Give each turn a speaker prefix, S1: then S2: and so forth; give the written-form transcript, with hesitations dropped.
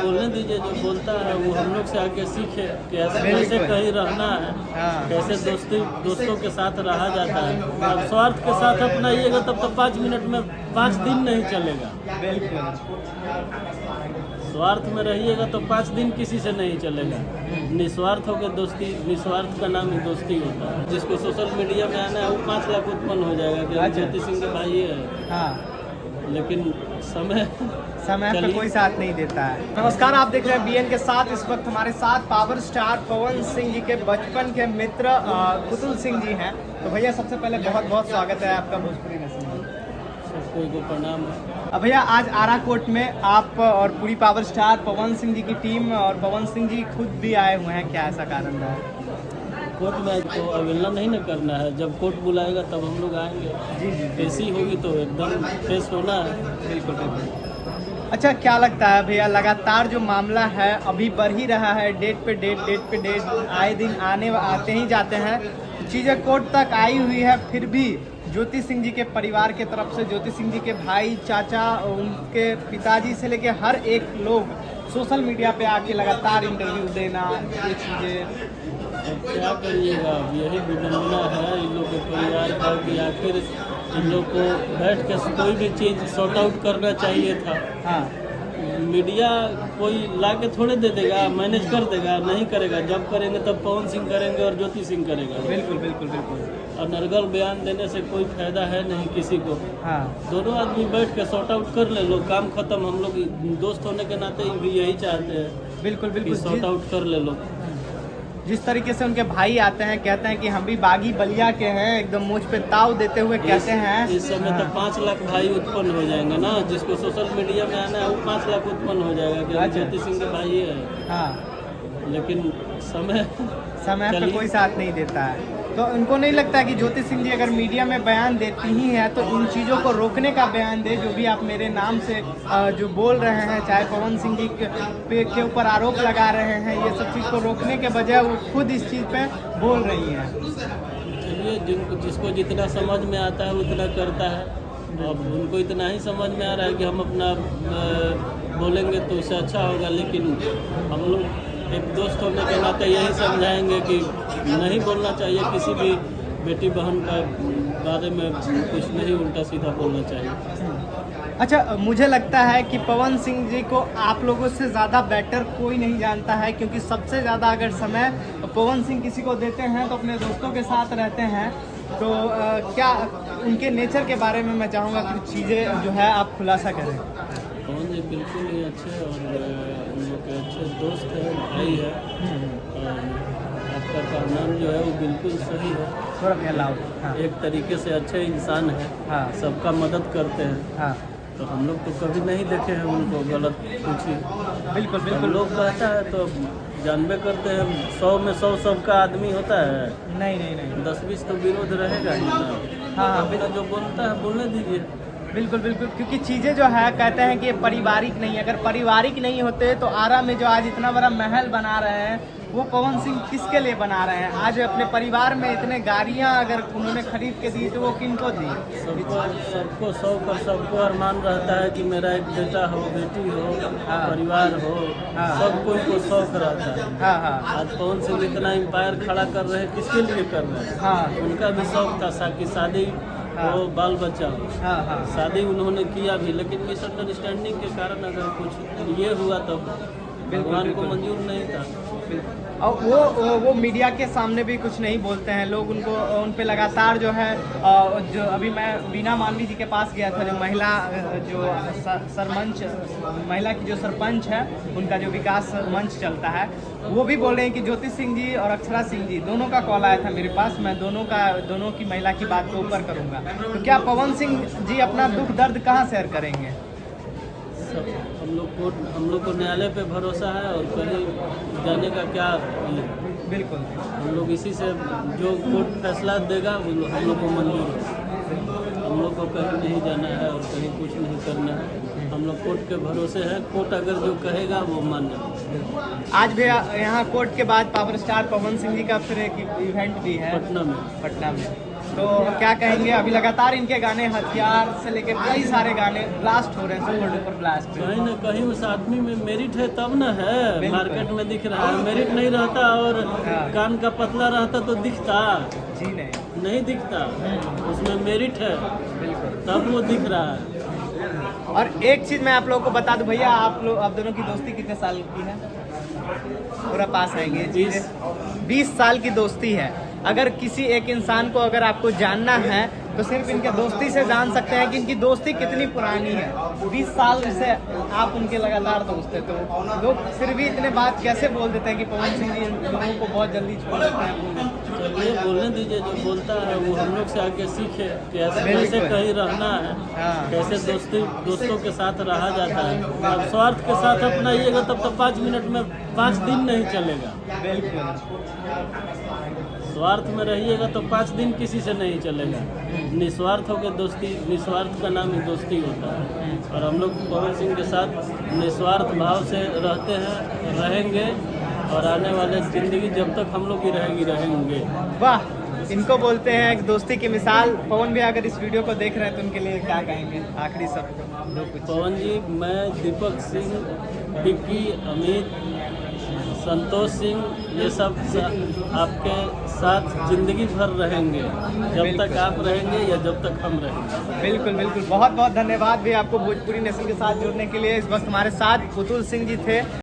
S1: बोलने दीजिए, जो बोलता है वो हम लोग से आके सीखे कि ऐसे कैसे कहीं रहना है, कैसे दोस्तों के साथ रहा जाता है। अब स्वार्थ के साथ अपनाइएगा तब तो 5 मिनट में 5 दिन नहीं चलेगा।
S2: बिल्कुल।
S1: स्वार्थ में रहिएगा तो 5 दिन किसी से नहीं चलेगा। निस्वार्थ होकर दोस्ती, निस्वार्थ का नाम ही दोस्ती होता है। जिसको सोशल मीडिया में आना है वो 5 लाख उत्पन्न हो जाएगा कि हम ज्योति सिंह के भाई है, लेकिन समय
S2: पे कोई साथ नहीं देता है। नमस्कार, आप देख रहे हैं बीएन के साथ। इस वक्त हमारे साथ पावर स्टार पवन सिंह जी के बचपन के मित्र पुतुल सिंह जी हैं। तो भैया सबसे पहले बहुत बहुत स्वागत है आपका भोजपुरी नस्ल में।
S1: सबको को प्रणाम है।
S2: भैया आज आरा कोर्ट में आप और पूरी पावर स्टार पवन सिंह जी की टीम और पवन सिंह जी खुद भी आए हुए हैं, क्या ऐसा कारण रहा है?
S1: कोर्ट में तो अवहेलना नहीं न करना है। जब कोर्ट बुलाएगा तब हम लोग आएंगे।
S2: जी।
S1: पेशी होगी तो एकदम फेस होना है।
S2: बिल्कुल। अच्छा, क्या लगता है भैया, लगातार जो मामला है अभी बढ़ ही रहा है, डेट पे डेट आए दिन आते ही जाते हैं, चीज़ें कोर्ट तक आई हुई है, फिर भी ज्योति सिंह जी के परिवार के तरफ से, ज्योति सिंह जी के भाई, चाचा, उनके पिताजी से लेके हर एक लोग सोशल मीडिया पे आके लगातार इंटरव्यू देना, ये चीज़ें।
S1: क्या करिएगा, अब यही विडम्बना है इन लोग के परिवार का कि आखिर इन लोग को बैठ के कोई भी चीज़ सॉर्ट आउट करना चाहिए था।
S2: हाँ,
S1: मीडिया कोई ला के थोड़े दे देगा, मैनेज कर देगा, नहीं करेगा। जब करेंगे तब पवन सिंह करेंगे और ज्योति सिंह करेगा।
S2: बिल्कुल।
S1: और नरगल बयान देने से कोई फायदा है नहीं किसी को।
S2: हाँ,
S1: दोनों आदमी बैठ के सॉर्ट आउट कर ले लो, काम खत्म। हम लोग दोस्त होने के नाते भी यही चाहते हैं।
S2: बिल्कुल।
S1: सॉर्ट आउट कर ले लो।
S2: जिस तरीके से उनके भाई आते हैं, कहते हैं कि हम भी बागी बलिया के हैं, एकदम मुझ पे ताव देते हुए कहते हैं।
S1: इस समय तो 5 लाख भाई उत्पन्न हो जाएंगे ना। जिसको सोशल मीडिया में आना है वो 5 लाख उत्पन्न हो जाएगा कि हम ज्योति सिंह के भाई है।
S2: हाँ,
S1: लेकिन समय
S2: पे कोई साथ नहीं देता है। तो उनको नहीं लगता है कि ज्योति सिंह जी अगर मीडिया में बयान देती ही है तो इन चीज़ों को रोकने का बयान दे, जो भी आप मेरे नाम से जो बोल रहे हैं, चाहे पवन सिंह जी के ऊपर आरोप लगा रहे हैं, ये सब चीज़ को रोकने के बजाय वो खुद इस चीज़ पे बोल रही हैं।
S1: चलिए, जिसको जितना समझ में आता है उतना करता है। अब उनको इतना ही समझ में आ रहा है कि हम अपना बोलेंगे तो उससे अच्छा होगा। लेकिन हम लोग एक दोस्त होने के नाते यही समझाएंगे कि नहीं बोलना चाहिए किसी भी बेटी बहन का बारे में, कुछ नहीं उल्टा सीधा बोलना चाहिए।
S2: अच्छा, मुझे लगता है कि पवन सिंह जी को आप लोगों से ज़्यादा बेटर कोई नहीं जानता है, क्योंकि सबसे ज़्यादा अगर समय पवन सिंह किसी को देते हैं तो अपने दोस्तों के साथ रहते हैं। तो क्या उनके नेचर के बारे में मैं चाहूँगा कुछ चीज़ें जो है आप खुलासा करें।
S1: पवन जी बिल्कुल ही अच्छे और उन लोग के अच्छे दोस्त हैं, भाई है। आपका कारनाम जो है वो बिल्कुल सही है।
S2: थोड़ा भी अलाउड। हाँ।
S1: एक तरीके से अच्छे इंसान है।
S2: हाँ।
S1: सबका मदद करते हैं।
S2: हाँ,
S1: तो हम लोग तो कभी नहीं देखे हैं उनको गलत कुछ ही।
S2: बिल्कुल।
S1: हम लोग कहता है तो जानबे करते हैं, 100 में 100 सबका आदमी होता है।
S2: नहीं।
S1: 10-20 तो विरोध रहेगा ही ना।
S2: हाँ।
S1: बिना जो बोलता है बोलने दीजिए।
S2: बिल्कुल, क्योंकि चीज़ें जो है कहते हैं कि पारिवारिक नहीं, अगर पारिवारिक नहीं होते तो आरा में जो आज इतना बड़ा महल बना रहे हैं वो पवन सिंह किसके लिए बना रहे हैं? आज अपने परिवार में इतने गाड़ियां अगर उन्होंने खरीद के दी तो वो किनको दी?
S1: सबको 100 सबको अरमान रहता है कि मेरा एक बेटा हो, बेटी हो, परिवार हो। सब कोई को शौक रहता है।
S2: हाँ।
S1: आज पवन सिंह इतना एम्पायर खड़ा कर रहे हैं, किसके लिए कर रहे हैं?
S2: हाँ।
S1: उनका भी शौक था कि शादी हो, बाल बच्चा हो।
S2: हाँ।
S1: शादी उन्होंने किया भी, लेकिन मिसअंडरस्टैंडिंग के कारण अगर कुछ ये हुआ तो भगवान को मंजूर नहीं था।
S2: और वो मीडिया के सामने भी कुछ नहीं बोलते हैं लोग, उन पे लगातार जो है जो अभी मैं बीना मानवी जी के पास गया था, जो महिला जो सरमंच, महिला की जो सरपंच है, उनका जो विकास मंच चलता है, वो भी बोल रहे हैं कि ज्योति सिंह जी और अक्षरा सिंह जी दोनों का कॉल आया था मेरे पास। मैं दोनों की महिला की बात को ऊपर करूँगा। तो क्या पवन सिंह जी अपना दुख दर्द कहाँ शेयर करेंगे?
S1: हम लोग को न्यायालय पे भरोसा है और कहीं जाने का क्या।
S2: बिल्कुल,
S1: हम लोग इसी से जो कोर्ट फैसला देगा वो हम लोग को मंजूर है। हम लोग को कहीं नहीं जाना है और कहीं कुछ नहीं करना है। हम लोग कोर्ट के भरोसे हैं। कोर्ट अगर जो कहेगा वो मानना है।
S2: आज भी यहाँ कोर्ट के बाद पावर स्टार पवन सिंह जी का फिर एक इवेंट भी है
S1: पटना में।
S2: तो क्या कहेंगे, अभी लगातार इनके गाने हथियार से लेके कई सारे गाने ब्लास्ट हो रहे हैं, सुपर डुपर ब्लास्ट।
S1: कहीं ना कहीं उस आदमी में मेरिट है तब ना है,
S2: बिल्कुल।
S1: मार्केट में दिख रहा है। मेरिट नहीं रहता और
S2: हाँ।
S1: कान का पतला रहता तो दिखता
S2: जी नहीं,
S1: नहीं दिखता, उसमें मेरिट है
S2: बिल्कुल।
S1: तब वो दिख रहा है।
S2: और एक चीज़ मैं आप लोगों को बता दूं भैया, आप दोनों की दोस्ती कितने साल की है? पूरा पास आएंगे। 20 साल की दोस्ती है। अगर किसी एक इंसान को अगर आपको जानना है तो सिर्फ इनके दोस्ती से जान सकते हैं कि इनकी दोस्ती कितनी पुरानी है। 20 साल से आप उनके लगातार दोस्त हैं, तो लोग फिर भी इतने बात कैसे बोल देते हैं कि पवन सिंह जी लोगों को बहुत जल्दी छोड़ देते हैं?
S1: चलिए बोलने दीजिए, जो बोलता है वो हम लोग से आके सीखे कि ऐसे कैसे कहीं रहना है,
S2: हाँ।
S1: कैसे दोस्तों के साथ रहा जाता है। अब स्वार्थ के साथ अपनाइएगा तब तो 5 मिनट में 5 दिन नहीं चलेगा।
S2: बिल्कुल।
S1: स्वार्थ में रहिएगा तो 5 दिन किसी से नहीं चलेगा। निस्वार्थ होकर दोस्ती, निस्वार्थ का नाम ही दोस्ती होता है। और हम लोग पवन सिंह के साथ निस्वार्थ भाव से रहते हैं, रहेंगे, और आने वाले ज़िंदगी जब तक हम लोग की रहेंगे।
S2: वाह, इनको बोलते हैं एक दोस्ती की मिसाल। पवन भी अगर इस वीडियो को देख रहे हैं तो उनके लिए क्या कहेंगे आखिरी सब दो कुछ?
S1: पवन जी, मैं दीपक सिंह, विक्की, अमित, संतोष सिंह, ये सब आपके साथ जिंदगी भर रहेंगे, जब तक आप रहेंगे या जब तक हम रहेंगे।
S2: बिल्कुल बिल्कुल। बहुत बहुत धन्यवाद भी आपको भोजपुरी नेशन के साथ जुड़ने के लिए। इस वक्त हमारे साथ पुतुल सिंह जी थे।